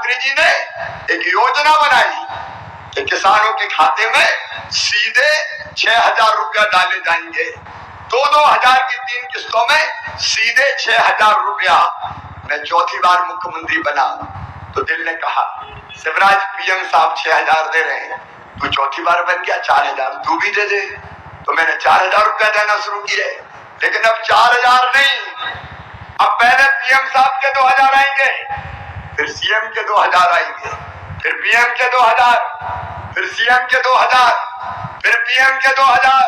प्रधानमंत्री जी ने एक योजना बनाई कि किसानों के खाते में सीधे 6,000 रुपया डाले जाएंगे। 2-2 हजार की 3 किस्तों में सीधे 6,000 रुपया। मैं चौथी बार मुख्यमंत्री बना तो दिल ने कहा शिवराज पीएम साहब 6,000 दे रहे हैं, तू चौथी बार बन गया 4,000 तू भी दे दे। तो मैंने 4,000 रुपया देना शुरू किए। लेकिन अब 4,000 नहीं, अब पहले पीएम साहब के 2,000 आएंगे, फिर सीएम के 2,000 आएंगे, फिर पीएम के 2,000, फिर सीएम के 2,000, फिर पीएम के 2,000,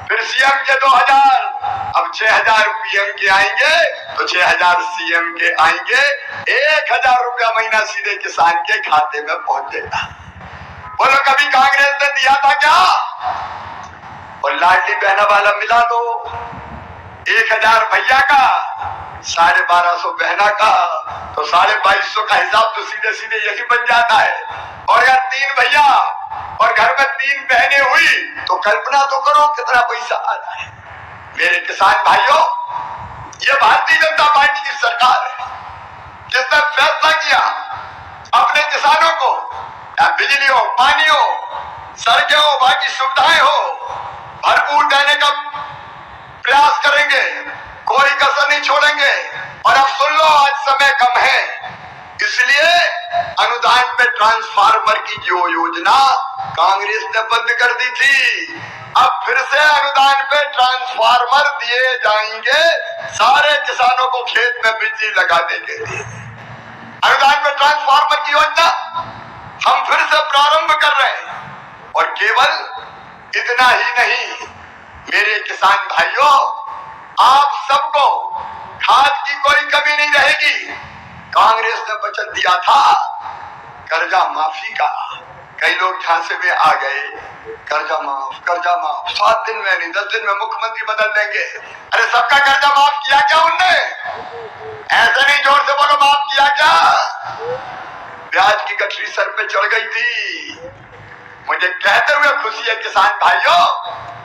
फिर सीएम के 2,000। अब 6,000 पीएम के आएंगे तो 6,000 सीएम के आएंगे। 1,000 रुपया महीना सीधे किसान के खाते में पहुंचेगा। बोलो कभी कांग्रेस ने दिया था क्या? और लाडली बहना वाला मिला दो 1,000 भैया का, 1,250 बहना का, तो 2,250 का हिसाब तो सीधे सीधे यही बन जाता है। और अगर 3 भैया और घर में 3 बहनें हुई तो कल्पना तो करो कितना पैसा आ रहा है। मेरे किसान भाइयों, ये भारतीय जनता पार्टी की सरकार है जिसने फैसला किया अपने किसानों को बिजली हो, पानी हो, सड़कें हो, बाकी सुविधाएं हो, भरपूर देने का प्रयास करेंगे, कोई कसर नहीं छोड़ेंगे। और अब सुन लो, आज समय कम है, इसलिए अनुदान पे ट्रांसफार्मर की जो योजना कांग्रेस ने बंद कर दी थी, अब फिर से अनुदान पे ट्रांसफार्मर दिए जाएंगे सारे किसानों को खेत में बिजली लगाने के लिए। अनुदान पे ट्रांसफार्मर की योजना हम फिर से प्रारंभ कर रहे हैं। और केवल इतना ही नहीं, मेरे किसान भाइयों, आप सबको खाद की कोई कमी नहीं रहेगी। कांग्रेस ने वचन दिया था कर्जा माफी का, कई लोग झांसे में आ गए, कर्जा माफ 7 दिन में नहीं 10 दिन में मुख्यमंत्री बदल देंगे। अरे सबका कर्जा माफ किया क्या उनने? ऐसे नहीं, जोर से बोलो, माफ किया क्या? ब्याज की गठरी सर पे चढ़ गई थी। मुझे कहते हुए खुशी है किसान भाइयों,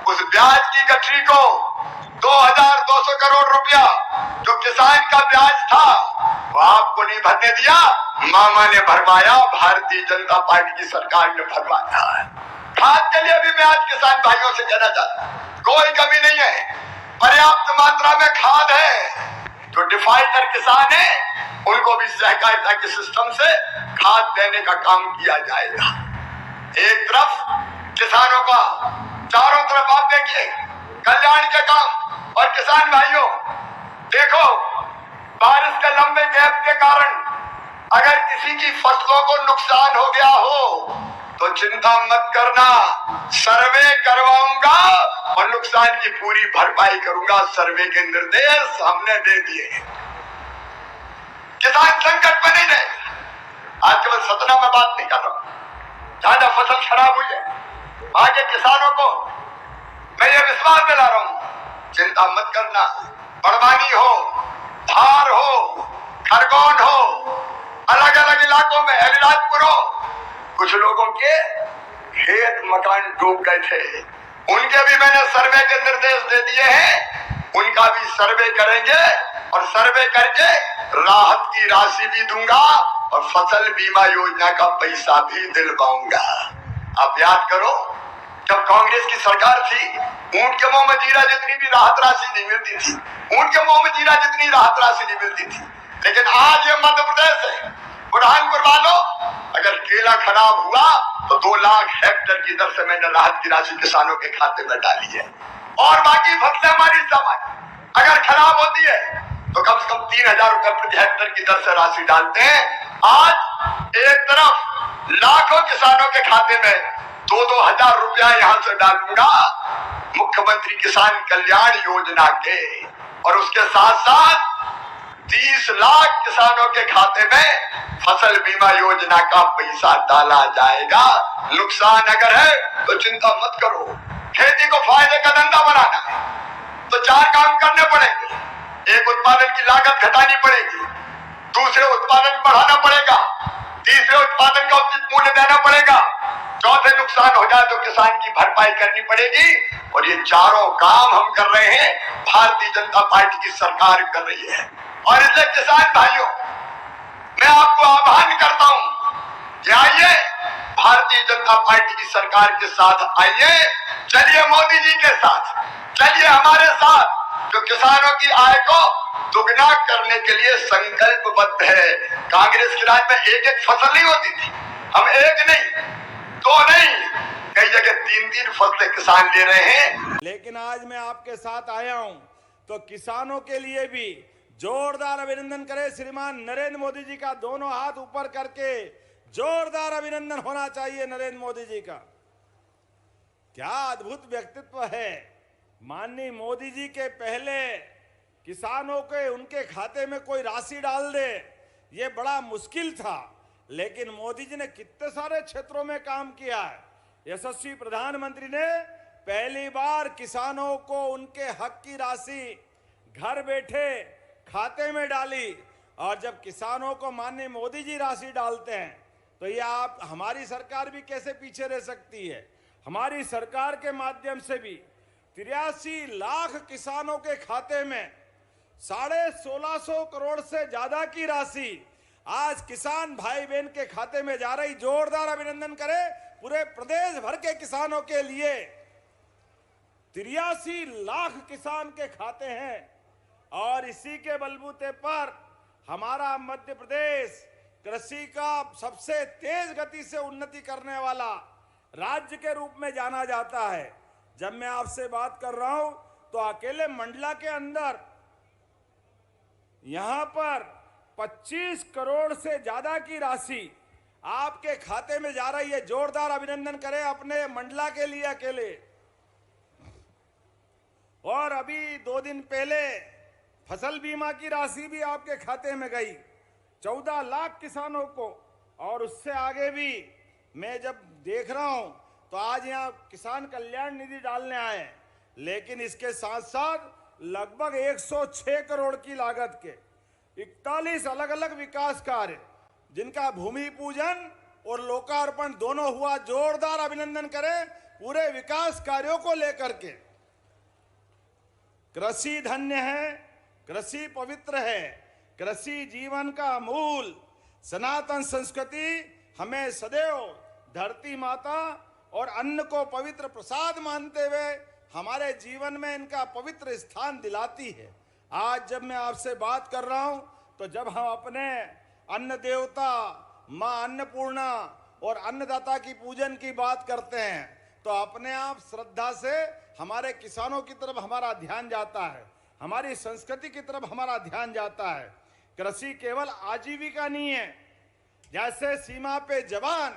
उस ब्याज की गठरी को 2,200 करोड़ रुपया जो किसान का ब्याज था वो आपको नहीं भरने दिया, मामा ने भरवाया, भारतीय जनता पार्टी की सरकार ने भरवाया है। खाद के लिए भी मैं आज किसान भाइयों से कहना चाहता हूं, कोई कमी नहीं है, पर्याप्त मात्रा में खाद है। जो डिफाल्टर किसान है उनको भी सहकारिता के सिस्टम से खाद देने का काम किया जाएगा। एक तरफ किसानों का, चारों तरफ आप देखिए कल्याण के काम। और किसान भाइयों देखो, बारिश के लंबे गैप के कारण अगर किसी की फसलों को नुकसान हो गया हो तो चिंता मत करना, सर्वे करवाऊंगा और नुकसान की पूरी भरपाई करूंगा। सर्वे के निर्देश हमने दे दिए। किसान संकट में नहीं रहेगा। आज केवल सतना में बात नहीं कर रहा हूं, जहां फसल खराब हुई है वहां के किसानों को मैं ये विश्वास दिला रहा हूं, चिंता मत करना। बड़वानी हो, धार हो, खरगोन हो, अलग अलग इलाकों में अलीराजपुर हो, कुछ लोगों के खेत मकान डूब गए थे, उनके भी मैंने सर्वे के निर्देश दे दिए हैं। उनका भी सर्वे करेंगे और सर्वे करके राहत की राशि भी दूंगा और फसल बीमा योजना का पैसा भी दिलवाऊंगा। आप याद करो, जब कांग्रेस की सरकार थी, ऊंट के मुंह में जीरा जितनी भी राहत राशि नहीं मिलती थी, ऊंट के मुंह में जीरा जितनी राहत राशि नहीं मिलती थी। लेकिन आज ये मध्य प्रदेश है, बुरहानपुर वालों, अगर केला खराब हुआ तो 2 लाख हेक्टेयर की दर से मैंने राहत की राशि किसानों के खाते में डाली है। और बाकी फसलें हमारी सामान्य अगर खराब होती है तो कम से कम 3,000 रुपए प्रति हेक्टेयर की दर से राशि डालते हैं। आज एक तरफ लाखों किसानों के खाते में 2-2 हजार रुपया यहां से डालूंगा मुख्यमंत्री किसान कल्याण योजना के, और उसके साथ साथ 30 लाख किसानों के खाते में फसल बीमा योजना का पैसा डाला जाएगा। नुकसान अगर है तो चिंता मत करो, खेती को फायदे का धंधा बनाना है तो 4 काम करने पड़ेंगे। एक, उत्पादन की लागत घटानी पड़ेगी, दूसरे उत्पादन बढ़ाना पड़ेगा, तीसरे उत्पादन का उचित मूल्य देना पड़ेगा, चौथे नुकसान हो जाए तो किसान की भरपाई करनी पड़ेगी। और ये चारों काम हम कर रहे हैं, भारतीय जनता पार्टी की सरकार कर रही है। और इसलिए किसान भाइयों, मैं आपको आह्वान करता हूं, जनता पार्टी की सरकार के साथ आइए, चलिए मोदी जी के साथ, चलिए हमारे साथ, जो किसानों की आय को दुगना करने के लिए संकल्पबद्ध है। कांग्रेस के राज में एक एक फसल नहीं होती थी, हम एक नहीं, दो नहीं, कई जगह तीन तीन फसलें किसान ले रहे हैं। लेकिन आज मैं आपके साथ आया हूं तो किसानों के लिए भी जोरदार अभिनंदन करें श्रीमान नरेंद्र मोदी जी का। दोनों हाथ ऊपर करके जोरदार अभिनंदन होना चाहिए नरेंद्र मोदी जी का। क्या अद्भुत व्यक्तित्व है। माननीय मोदी जी के पहले किसानों के उनके खाते में कोई राशि डाल दे, ये बड़ा मुश्किल था, लेकिन मोदी जी ने कितने सारे क्षेत्रों में काम किया है। यशस्वी प्रधानमंत्री ने पहली बार किसानों को उनके हक की राशि घर बैठे खाते में डाली, और जब किसानों को माननीय मोदी जी राशि डालते हैं तो ये आप हमारी सरकार भी कैसे पीछे रह सकती है। हमारी सरकार के माध्यम से भी 83 लाख किसानों के खाते में 1650 करोड़ से ज्यादा की राशि आज किसान भाई बहन के खाते में जा रही। जोरदार अभिनंदन करें पूरे प्रदेश भर के किसानों के लिए। 83 लाख किसान के खाते हैं, और इसी के बलबूते पर हमारा मध्य प्रदेश कृषि का सबसे तेज गति से उन्नति करने वाला राज्य के रूप में जाना जाता है। जब मैं आपसे बात कर रहा हूं तो अकेले मंडला के अंदर यहां पर 25 करोड़ से ज्यादा की राशि आपके खाते में जा रही है। जोरदार अभिनंदन करें अपने मंडला के लिए अकेले। और अभी 2 दिन पहले फसल बीमा की राशि भी आपके खाते में गई 14 लाख किसानों को। और उससे आगे भी मैं जब देख रहा हूं तो आज यहां किसान कल्याण निधि डालने आए, लेकिन इसके साथ साथ लगभग 106 करोड़ की लागत के 41 अलग अलग विकास कार्य जिनका भूमि पूजन और लोकार्पण दोनों हुआ। जोरदार अभिनंदन करें पूरे विकास कार्यों को लेकर के। कृषि धन्य है, कृषि पवित्र है, कृषि जीवन का मूल। सनातन संस्कृति हमें सदैव धरती माता और अन्न को पवित्र प्रसाद मानते हुए हमारे जीवन में इनका पवित्र स्थान दिलाती है। आज जब मैं आपसे बात कर रहा हूं तो जब हम अपने अन्न देवता मां अन्नपूर्णा और अन्नदाता की पूजन की बात करते हैं तो अपने आप श्रद्धा से हमारे किसानों की तरफ हमारा ध्यान जाता है, हमारी संस्कृति की तरफ हमारा ध्यान जाता है। कृषि केवल आजीविका नहीं है, जैसे सीमा पे जवान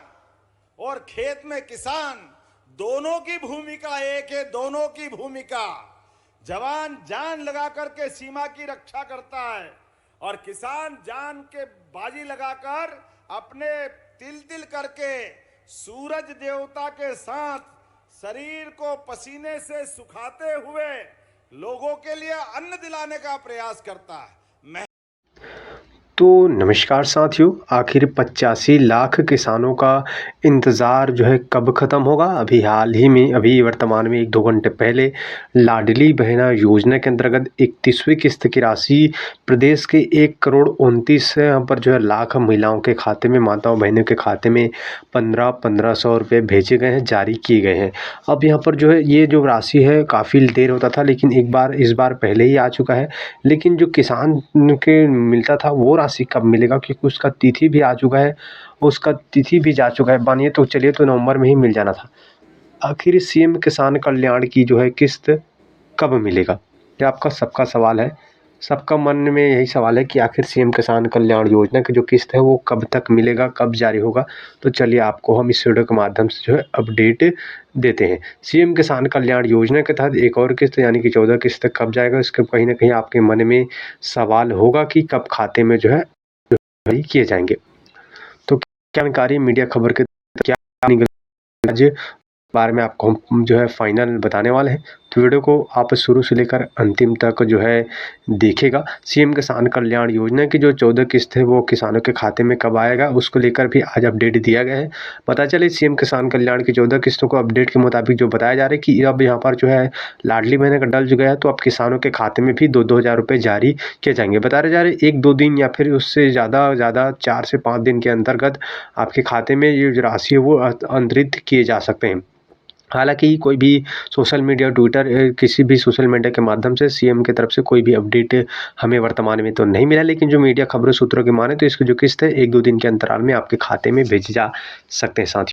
और खेत में किसान, दोनों की भूमिका एक है। दोनों की भूमिका, जवान जान लगा करके सीमा की रक्षा करता है और किसान जान के बाजी लगाकर अपने तिल तिल करके सूरज देवता के साथ शरीर को पसीने से सुखाते हुए लोगों के लिए अन्न दिलाने का प्रयास करता है। तो नमस्कार साथियों, आखिर 85 लाख किसानों का इंतज़ार जो है कब ख़त्म होगा। अभी हाल ही में वर्तमान में 1-2 घंटे पहले लाडली बहना योजना के अंतर्गत 31वीं किस्त की राशि प्रदेश के 1,29 यहाँ पर जो है लाख महिलाओं के खाते में, माताओं बहनों के खाते में 1500 रुपये भेजे गए हैं, जारी किए गए हैं। अब यहाँ पर जो है ये जो राशि है काफ़ी देर होता था, लेकिन इस बार पहले ही आ चुका है। लेकिन जो किसान के मिलता था वो राशि कब मिलेगा, क्योंकि उसका तिथि भी आ चुका है, उसका तिथि भी जा चुका है। मानिए तो चलिए तो नवंबर में ही मिल जाना था। आखिर सीएम किसान कल्याण की जो है किस्त कब मिलेगा, ये आपका सबका सवाल है। सबका मन में यही सवाल है कि आखिर सीएम किसान कल्याण योजना की जो किस्त है वो कब तक मिलेगा, कब जारी होगा। तो चलिए आपको हम इस वीडियो के माध्यम से जो है अपडेट देते हैं। सीएम किसान कल्याण योजना के तहत एक और किस्त यानी कि 14 किस्त कब जाएगा, इसके कहीं ना कहीं आपके मन में सवाल होगा कि कब खाते में जो है किए जाएंगे। तो क्या जानकारी मीडिया खबर के क्या आज बारे में आपको हम जो है फाइनल बताने वाले हैं। तो वीडियो को आप शुरू से लेकर अंतिम तक जो है देखिएगा। सीएम किसान कल्याण योजना की जो 14 किस्त है वो किसानों के खाते में कब आएगा उसको लेकर भी आज अपडेट दिया गया है। पता चले सीएम किसान कल्याण की 14 किस्तों को अपडेट के मुताबिक जो बताया जा रहा है कि अब यहाँ पर जो है लाडली बहना का डल चुका है, तो अब किसानों के खाते में भी 2-2 हज़ार रुपये जारी किए जाएंगे। बताया जा रहे 1-2 दिन या फिर उससे ज़्यादा 4 से 5 दिन के अंतर्गत आपके खाते में ये जो राशि है वो अंतरित किए जा सकते हैं। हालांकि कोई भी सोशल मीडिया, ट्विटर, किसी भी सोशल मीडिया के माध्यम से सीएम की तरफ से कोई भी अपडेट हमें वर्तमान में तो नहीं मिला, लेकिन जो मीडिया खबरों सूत्रों के माने तो इसकी जो किस्त है 1-2 दिन के अंतराल में आपके खाते में भेजी जा सकते हैं। साथ